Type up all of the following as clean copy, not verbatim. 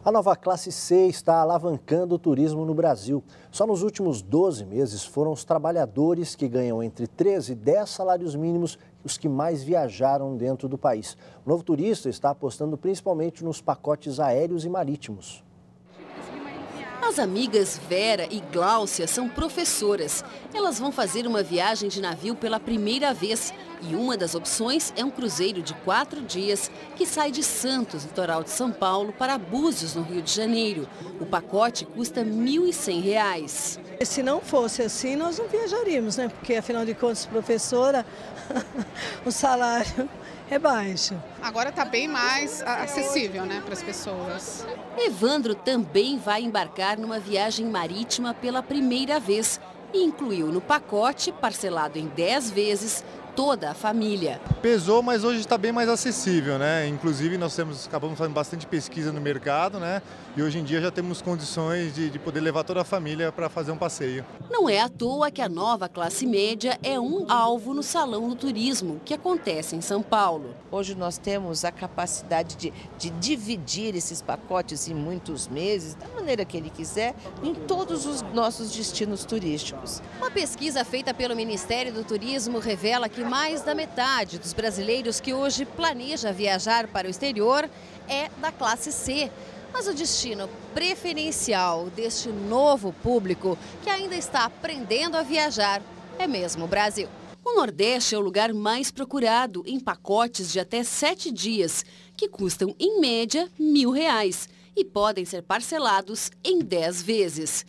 A nova classe C está alavancando o turismo no Brasil. Só nos últimos 12 meses foram os trabalhadores que ganham entre 13 e 10 salários mínimos os que mais viajaram dentro do país. O Novo Turista está apostando principalmente nos pacotes aéreos e marítimos. As amigas Vera e Gláucia são professoras. Elas vão fazer uma viagem de navio pela primeira vez. E uma das opções é um cruzeiro de 4 dias que sai de Santos, litoral de São Paulo, para Búzios, no Rio de Janeiro. O pacote custa R$ 1.100. Se não fosse assim, nós não viajaríamos, né? Porque, afinal de contas, professora, o salário é baixo. Agora está bem mais acessível, né, para as pessoas. Evandro também vai embarcar numa viagem marítima pela primeira vez e incluiu no pacote, parcelado em 10 vezes, toda a família. Pesou, mas hoje está bem mais acessível, né? Inclusive nós acabamos fazendo bastante pesquisa no mercado, né? E hoje em dia já temos condições de poder levar toda a família para fazer um passeio. Não é à toa que a nova classe média é um alvo no Salão do Turismo, que acontece em São Paulo. Hoje nós temos a capacidade de dividir esses pacotes em muitos meses, da maneira que ele quiser, em todos os nossos destinos turísticos. Uma pesquisa feita pelo Ministério do Turismo revela que mais da metade dos brasileiros que hoje planeja viajar para o exterior é da classe C. Mas o destino preferencial deste novo público, que ainda está aprendendo a viajar, é mesmo o Brasil. O Nordeste é o lugar mais procurado em pacotes de até 7 dias, que custam, em média, R$ 1.000 e podem ser parcelados em 10 vezes.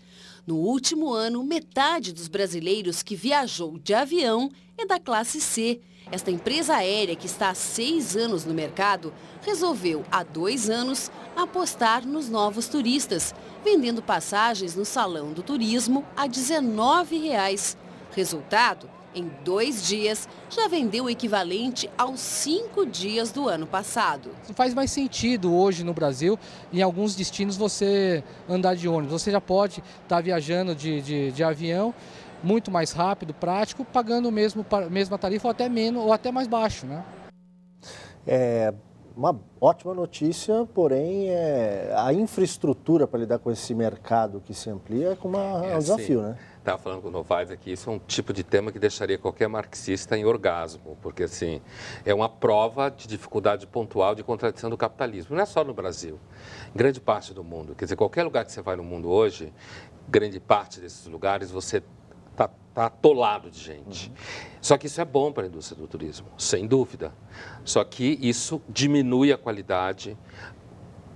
No último ano, metade dos brasileiros que viajou de avião é da classe C. Esta empresa aérea, que está há 6 anos no mercado, resolveu, há 2 anos, apostar nos novos turistas, vendendo passagens no Salão do Turismo a R$ 19. Resultado, em 2 dias, já vendeu o equivalente aos 5 dias do ano passado. Faz mais sentido hoje no Brasil, em alguns destinos, você andar de ônibus. Você já pode estar viajando de avião, muito mais rápido, prático, pagando a mesma tarifa ou até menos, ou até mais baixo, né? É uma ótima notícia, porém a infraestrutura para lidar com esse mercado que se amplia é um desafio, né? Estava falando com o Novaes aqui, isso é um tipo de tema que deixaria qualquer marxista em orgasmo, porque assim, é uma prova de dificuldade pontual de contradição do capitalismo. Não é só no Brasil, em grande parte do mundo. Quer dizer, qualquer lugar que você vai no mundo hoje, grande parte desses lugares, você está atolado de gente. Só que isso é bom para a indústria do turismo, sem dúvida. Só que isso diminui a qualidade.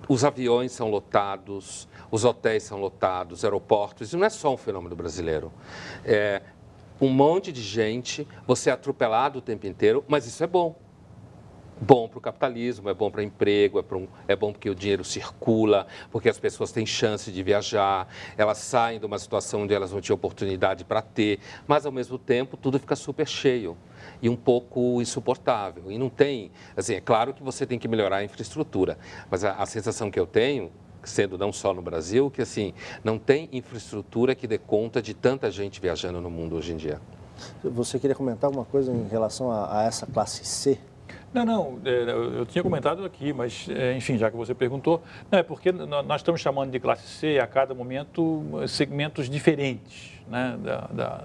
Os aviões são lotados, os hotéis são lotados, os aeroportos. Isso não é só um fenômeno brasileiro. É um monte de gente, você é atropelado o tempo inteiro, mas isso é bom. Bom para o capitalismo, é bom para emprego, é bom porque o dinheiro circula, porque as pessoas têm chance de viajar, elas saem de uma situação onde elas não tinham oportunidade para ter, mas ao mesmo tempo tudo fica super cheio e um pouco insuportável. E não tem, assim, é claro que você tem que melhorar a infraestrutura, mas a sensação que eu tenho, sendo não só no Brasil, que assim, não tem infraestrutura que dê conta de tanta gente viajando no mundo hoje em dia. Você queria comentar alguma coisa em relação a essa classe C? Não, eu tinha comentado aqui, mas, enfim, já que você perguntou, não, é porque nós estamos chamando de classe C a cada momento segmentos diferentes, né,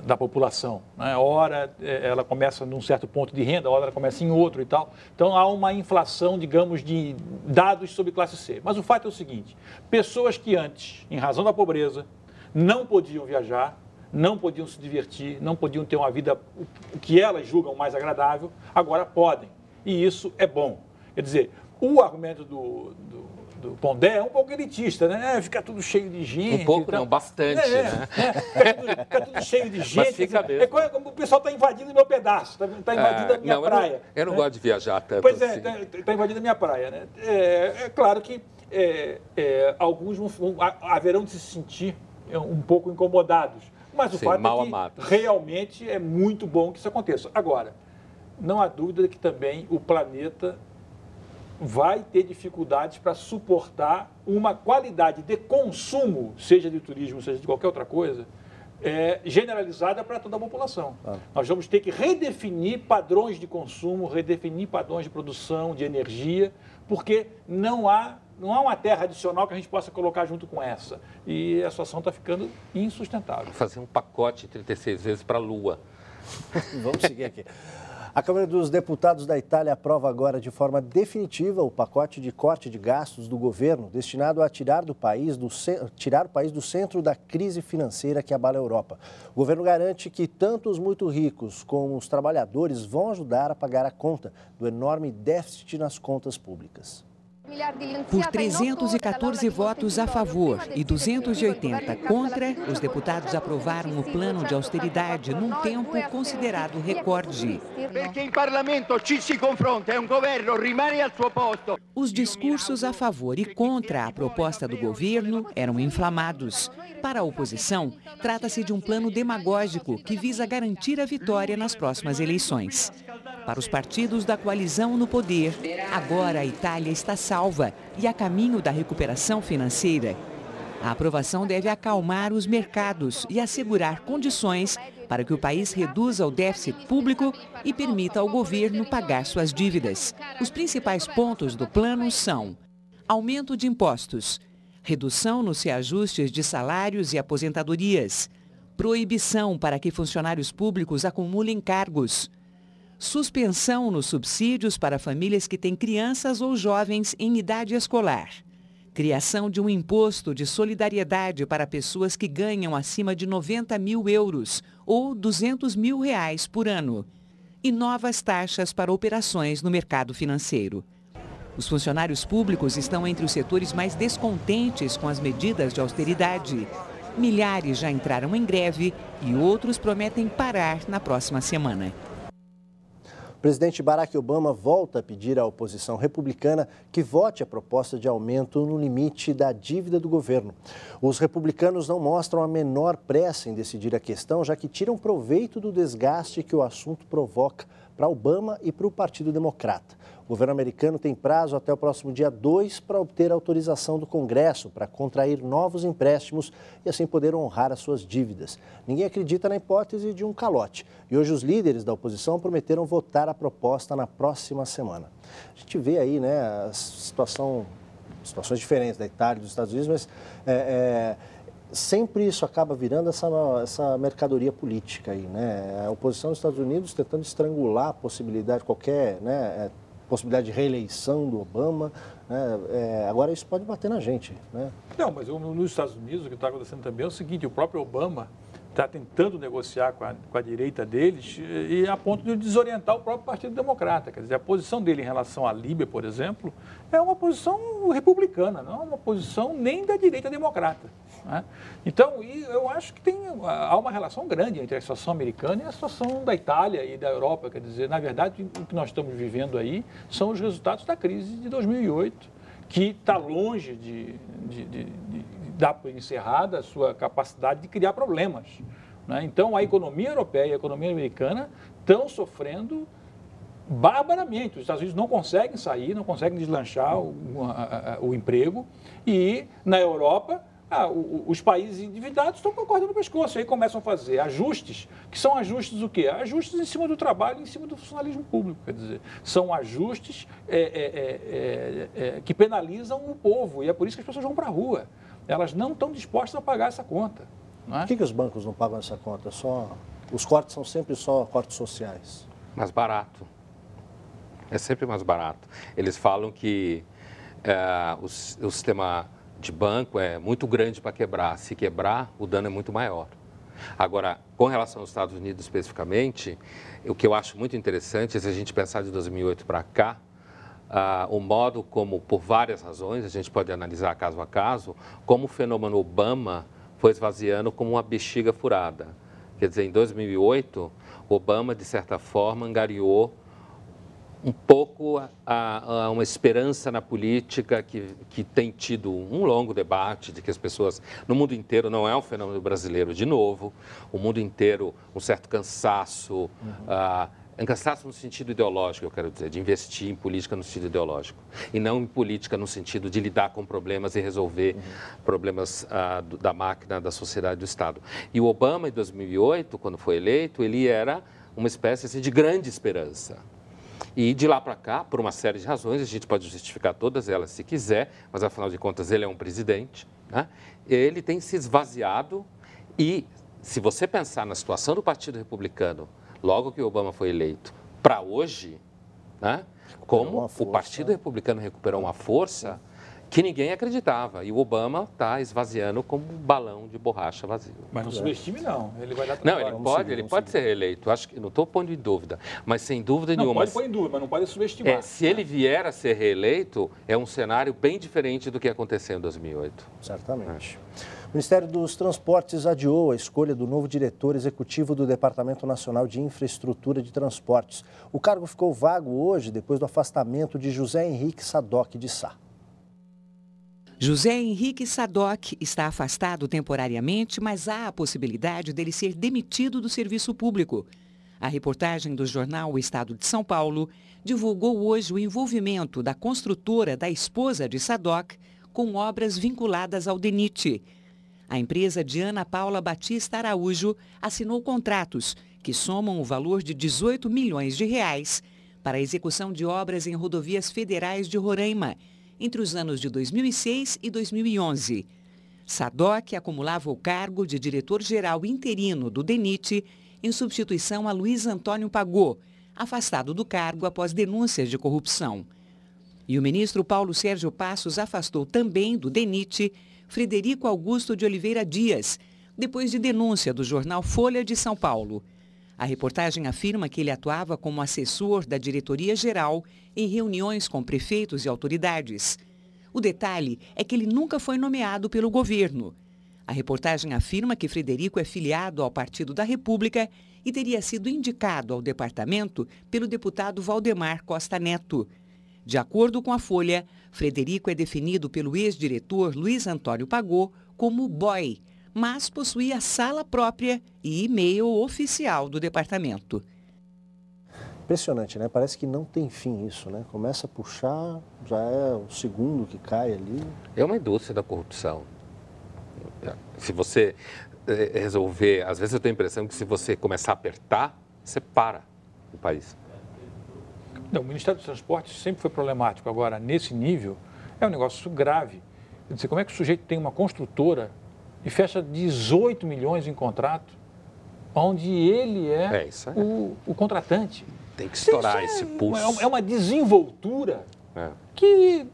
da população. Né? Ora, ela começa num certo ponto de renda, ora ela começa em outro e tal. Então, há uma inflação, digamos, de dados sobre classe C. Mas o fato é o seguinte, pessoas que antes, em razão da pobreza, não podiam viajar, não podiam se divertir, não podiam ter uma vida que elas julgam mais agradável, agora podem. E isso é bom. Quer dizer, o argumento do Pondé é um pouco elitista, né? Fica tudo cheio de gente. Um pouco, não, bastante, né? Fica tudo cheio de gente. Mas fica mesmo. É como o pessoal está invadindo meu pedaço, está invadindo a minha praia. Eu não gosto de viajar tanto. Pois assim. Está invadindo a minha praia, né? É claro que alguns haverão de se sentir um pouco incomodados. Mas o fato é que realmente é muito bom que isso aconteça. Agora, não há dúvida que também o planeta vai ter dificuldades para suportar uma qualidade de consumo, seja de turismo, seja de qualquer outra coisa, generalizada para toda a população. Nós vamos ter que redefinir padrões de consumo, redefinir padrões de produção, de energia, porque não há não há uma terra adicional que a gente possa colocar junto com essa. E a situação está ficando insustentável. Fazer um pacote 36 vezes para a Lua. Vamos seguir aqui. A Câmara dos Deputados da Itália aprova agora de forma definitiva o pacote de corte de gastos do governo destinado a tirar o país do centro da crise financeira que abala a Europa. O governo garante que tanto os muito ricos como os trabalhadores vão ajudar a pagar a conta do enorme déficit nas contas públicas. Por 314 votos a favor e 280 contra, os deputados aprovaram o plano de austeridade num tempo considerado recorde. Porque o parlamento ci si confronta, é um governo, rimane al suo posto. Os discursos a favor e contra a proposta do governo eram inflamados. Para a oposição, trata-se de um plano demagógico que visa garantir a vitória nas próximas eleições. Para os partidos da coalizão no poder, agora a Itália está salva e a caminho da recuperação financeira. A aprovação deve acalmar os mercados e assegurar condições para que o país reduza o déficit público e permita ao governo pagar suas dívidas. Os principais pontos do plano são: aumento de impostos, redução nos reajustes de salários e aposentadorias, proibição para que funcionários públicos acumulem cargos, suspensão nos subsídios para famílias que têm crianças ou jovens em idade escolar, criação de um imposto de solidariedade para pessoas que ganham acima de 90 mil euros ou 200 mil reais por ano e novas taxas para operações no mercado financeiro. Os funcionários públicos estão entre os setores mais descontentes com as medidas de austeridade. Milhares já entraram em greve e outros prometem parar na próxima semana. O presidente Barack Obama volta a pedir à oposição republicana que vote a proposta de aumento no limite da dívida do governo. Os republicanos não mostram a menor pressa em decidir a questão, já que tiram proveito do desgaste que o assunto provoca para Obama e para o Partido Democrata. O governo americano tem prazo até o próximo dia 2 para obter autorização do Congresso para contrair novos empréstimos e assim poder honrar as suas dívidas. Ninguém acredita na hipótese de um calote e hoje os líderes da oposição prometeram votar a proposta na próxima semana. A gente vê aí, né, a situações diferentes da Itália e dos Estados Unidos, mas sempre isso acaba virando essa mercadoria política aí, né? A oposição dos Estados Unidos tentando estrangular a possibilidade, possibilidade de reeleição do Obama, né? Agora isso pode bater na gente, né? Não, mas nos Estados Unidos o que está acontecendo também é o seguinte: o próprio Obama está tentando negociar com a direita deles e a ponto de desorientar o próprio Partido Democrata. Quer dizer, a posição dele em relação à Líbia, por exemplo, é uma posição republicana, não é uma posição nem da direita democrata, né? Então, eu acho que há uma relação grande entre a situação americana e a situação da Itália e da Europa. Quer dizer, na verdade, o que nós estamos vivendo aí são os resultados da crise de 2008, que está longe de dar por encerrada a sua capacidade de criar problemas, né? Então, a economia europeia e a economia americana estão sofrendo barbaramente. Os Estados Unidos não conseguem sair, não conseguem deslanchar o emprego e, na Europa, os países endividados estão com a corda no pescoço. Aí começam a fazer ajustes, que são ajustes o quê? Ajustes em cima do trabalho, em cima do funcionalismo público. Quer dizer, são ajustes que penalizam o povo e é por isso que as pessoas vão para a rua. Elas não estão dispostas a pagar essa conta, não é? Por que os bancos não pagam essa conta? Os cortes são sempre só cortes sociais. Mais barato. É sempre mais barato. Eles falam que o sistema de banco é muito grande para quebrar. Se quebrar, o dano é muito maior. Agora, com relação aos Estados Unidos especificamente, o que eu acho muito interessante é se a gente pensar de 2008 para cá, o modo como, por várias razões, a gente pode analisar caso a caso, como o fenômeno Obama foi esvaziando como uma bexiga furada. Quer dizer, em 2008, Obama, de certa forma, angariou um pouco uma esperança na política que tem tido um longo debate de que as pessoas, no mundo inteiro, não é um fenômeno brasileiro de novo, o mundo inteiro, um certo cansaço, cansaço no sentido ideológico, eu quero dizer, de investir em política no sentido ideológico e não em política no sentido de lidar com problemas e resolver problemas da máquina, da sociedade, do Estado. E o Obama, em 2008, quando foi eleito, ele era uma espécie assim, de grande esperança. E de lá para cá, por uma série de razões, a gente pode justificar todas elas se quiser, mas afinal de contas ele é um presidente, né? Ele tem se esvaziado e, se você pensar na situação do Partido Republicano, logo que o Obama foi eleito, para hoje, né? Como o Partido Republicano recuperou uma força que ninguém acreditava. E o Obama está esvaziando como um balão de borracha vazio. Mas não subestime, não. Ele vai dar Não, ele pode ser reeleito. Acho que não estou pondo em dúvida. Mas sem dúvida nenhuma. Pode pôr em dúvida, mas não pode subestimar. Se ele vier a ser reeleito, é um cenário bem diferente do que aconteceu em 2008. Certamente. O Ministério dos Transportes adiou a escolha do novo diretor executivo do Departamento Nacional de Infraestrutura de Transportes. O cargo ficou vago hoje, depois do afastamento de José Henrique Sadoc de Sá. José Henrique Sadoc está afastado temporariamente, mas há a possibilidade dele ser demitido do serviço público. A reportagem do jornal O Estado de São Paulo divulgou hoje o envolvimento da construtora da esposa de Sadoc com obras vinculadas ao DENIT. A empresa de Ana Paula Batista Araújo assinou contratos que somam o valor de 18 milhões de reais para a execução de obras em rodovias federais de Roraima, entre os anos de 2006 e 2011. Sadoc acumulava o cargo de diretor-geral interino do DENIT em substituição a Luiz Antônio Pagô, afastado do cargo após denúncias de corrupção. E o ministro Paulo Sérgio Passos afastou também do DENIT Frederico Augusto de Oliveira Dias, depois de denúncia do jornal Folha de São Paulo. A reportagem afirma que ele atuava como assessor da diretoria-geral em reuniões com prefeitos e autoridades. O detalhe é que ele nunca foi nomeado pelo governo. A reportagem afirma que Frederico é filiado ao Partido da República e teria sido indicado ao departamento pelo deputado Valdemar Costa Neto. De acordo com a Folha, Frederico é definido pelo ex-diretor Luiz Antônio Pagô como boy, mas possuía sala própria e e-mail oficial do departamento. Impressionante, né? Parece que não tem fim isso, né? Começa a puxar, já é o segundo que cai ali. É uma indústria da corrupção. Se você resolver, às vezes eu tenho a impressão que se você começar a apertar, você para o país. Não, o Ministério dos Transportes sempre foi problemático. Agora, nesse nível, é um negócio grave. Quer dizer, como é que o sujeito tem uma construtora e fecha 18 milhões em contrato, onde ele é o contratante? Tem que estourar esse pulso. É uma desenvoltura que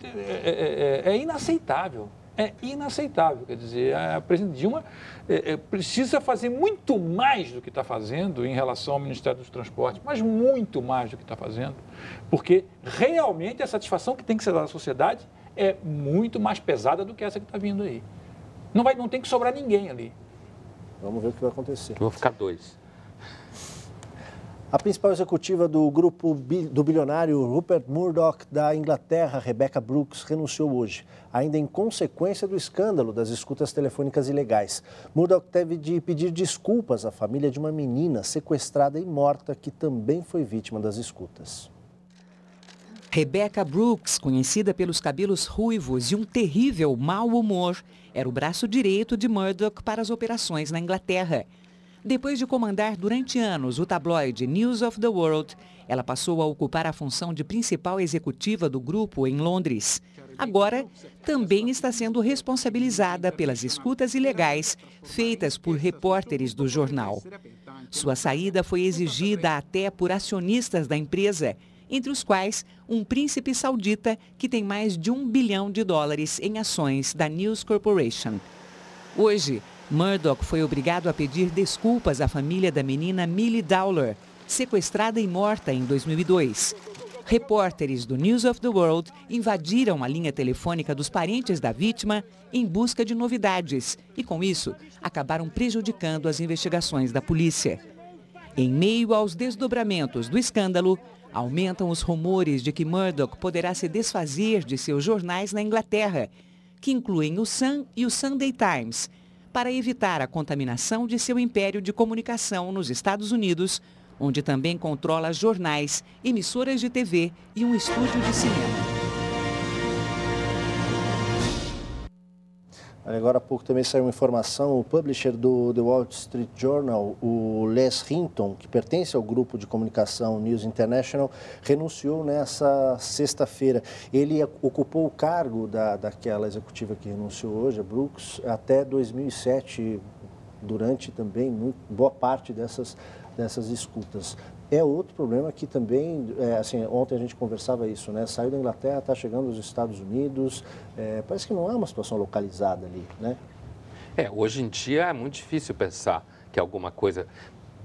é inaceitável. É inaceitável. Quer dizer, a presidente Dilma precisa fazer muito mais do que está fazendo em relação ao Ministério dos Transportes, mas muito mais do que está fazendo, porque realmente a satisfação que tem que ser dada à sociedade é muito mais pesada do que essa que está vindo aí. Não tem que sobrar ninguém ali. Vamos ver o que vai acontecer. Vão ficar dois. A principal executiva do grupo do bilionário Rupert Murdoch da Inglaterra, Rebecca Brooks, renunciou hoje, ainda em consequência do escândalo das escutas telefônicas ilegais. Murdoch teve de pedir desculpas à família de uma menina sequestrada e morta que também foi vítima das escutas. Rebecca Brooks, conhecida pelos cabelos ruivos e um terrível mau humor, era o braço direito de Murdoch para as operações na Inglaterra. Depois de comandar durante anos o tabloide News of the World, ela passou a ocupar a função de principal executiva do grupo em Londres. Agora, também está sendo responsabilizada pelas escutas ilegais feitas por repórteres do jornal. Sua saída foi exigida até por acionistas da empresa, entre os quais um príncipe saudita que tem mais de $1 bilhão em ações da News Corporation. Hoje, Murdoch foi obrigado a pedir desculpas à família da menina Millie Dowler, sequestrada e morta em 2002. Repórteres do News of the World invadiram a linha telefônica dos parentes da vítima em busca de novidades e, com isso, acabaram prejudicando as investigações da polícia. Em meio aos desdobramentos do escândalo, aumentam os rumores de que Murdoch poderá se desfazer de seus jornais na Inglaterra, que incluem o Sun e o Sunday Times, para evitar a contaminação de seu império de comunicação nos Estados Unidos, onde também controla jornais, emissoras de TV e um estúdio de cinema. Agora há pouco também saiu uma informação, o publisher do The Wall Street Journal, o Les Hinton, que pertence ao grupo de comunicação News International, renunciou nessa sexta-feira. Ele ocupou o cargo daquela executiva que renunciou hoje, a Brooks, até 2007, durante também boa parte dessas escutas. É outro problema que também, assim, ontem a gente conversava isso, né? Saiu da Inglaterra, está chegando aos Estados Unidos, parece que não é uma situação localizada ali, né? Hoje em dia é muito difícil pensar que alguma coisa,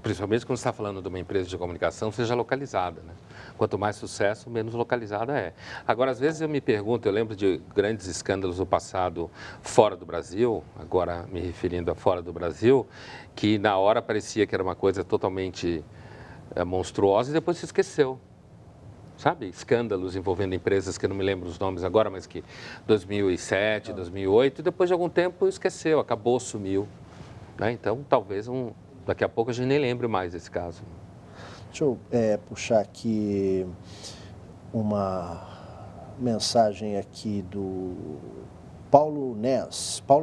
principalmente quando você está falando de uma empresa de comunicação, seja localizada, né? Quanto mais sucesso, menos localizada é. Agora, às vezes eu me pergunto, eu lembro de grandes escândalos do passado fora do Brasil, agora me referindo a fora do Brasil, que na hora parecia que era uma coisa totalmente monstruosa e depois se esqueceu, sabe? Escândalos envolvendo empresas que eu não me lembro os nomes agora, mas que 2007, 2008, e depois de algum tempo esqueceu, acabou, sumiu, né? Então, talvez daqui a pouco a gente nem lembre mais desse caso. Deixa eu puxar aqui uma mensagem aqui do Paulo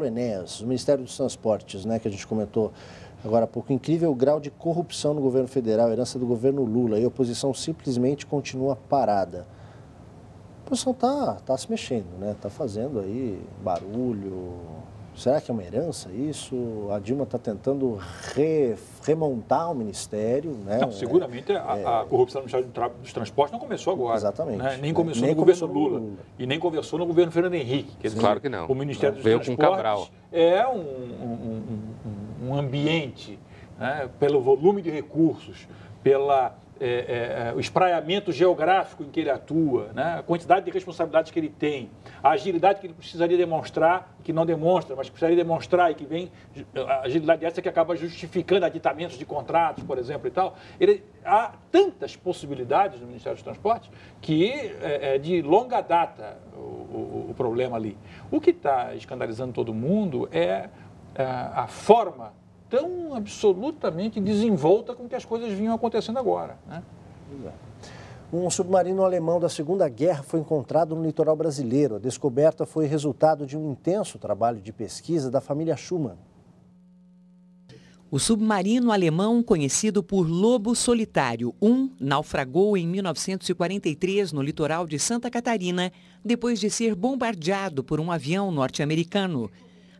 Enéas, do Ministério dos Transportes, né, que a gente comentou agora há pouco. Incrível grau de corrupção no governo federal, herança do governo Lula, e a oposição simplesmente continua parada. A oposição está se mexendo, né? Está fazendo aí barulho. Será que é uma herança isso? A Dilma está tentando remontar o ministério, né? Não, seguramente a corrupção no Ministério dos Transportes não começou agora. Exatamente. Né? Nem começou no governo Lula. E nem começou no governo Fernando Henrique. Quer dizer, claro que não. O Ministério dos Veio Transportes com Cabral. É um ambiente, né, pelo volume de recursos, o espraiamento geográfico em que ele atua, né, a quantidade de responsabilidades que ele tem, a agilidade que ele precisaria demonstrar, que não demonstra, mas que precisaria demonstrar e que vem, a agilidade essa que acaba justificando aditamentos de contratos, por exemplo, e tal. Há tantas possibilidades no Ministério dos Transportes que é de longa data o problema ali. O que está escandalizando todo mundo é a forma tão absolutamente desenvolta com que as coisas vinham acontecendo agora, né? Um submarino alemão da Segunda Guerra foi encontrado no litoral brasileiro. A descoberta foi resultado de um intenso trabalho de pesquisa da família Schumann. O submarino alemão, conhecido por Lobo Solitário 1, naufragou em 1943 no litoral de Santa Catarina, depois de ser bombardeado por um avião norte-americano.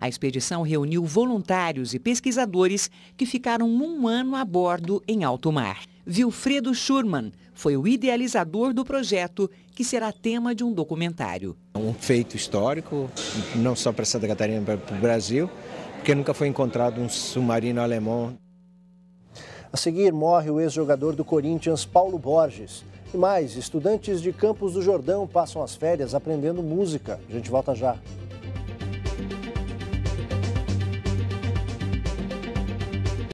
A expedição reuniu voluntários e pesquisadores que ficaram um ano a bordo em alto mar. Wilfredo Schurmann foi o idealizador do projeto, que será tema de um documentário. Um feito histórico, não só para Santa Catarina, mas para o Brasil, porque nunca foi encontrado um submarino alemão. A seguir, morre o ex-jogador do Corinthians, Paulo Borges. E mais, estudantes de Campos do Jordão passam as férias aprendendo música. A gente volta já.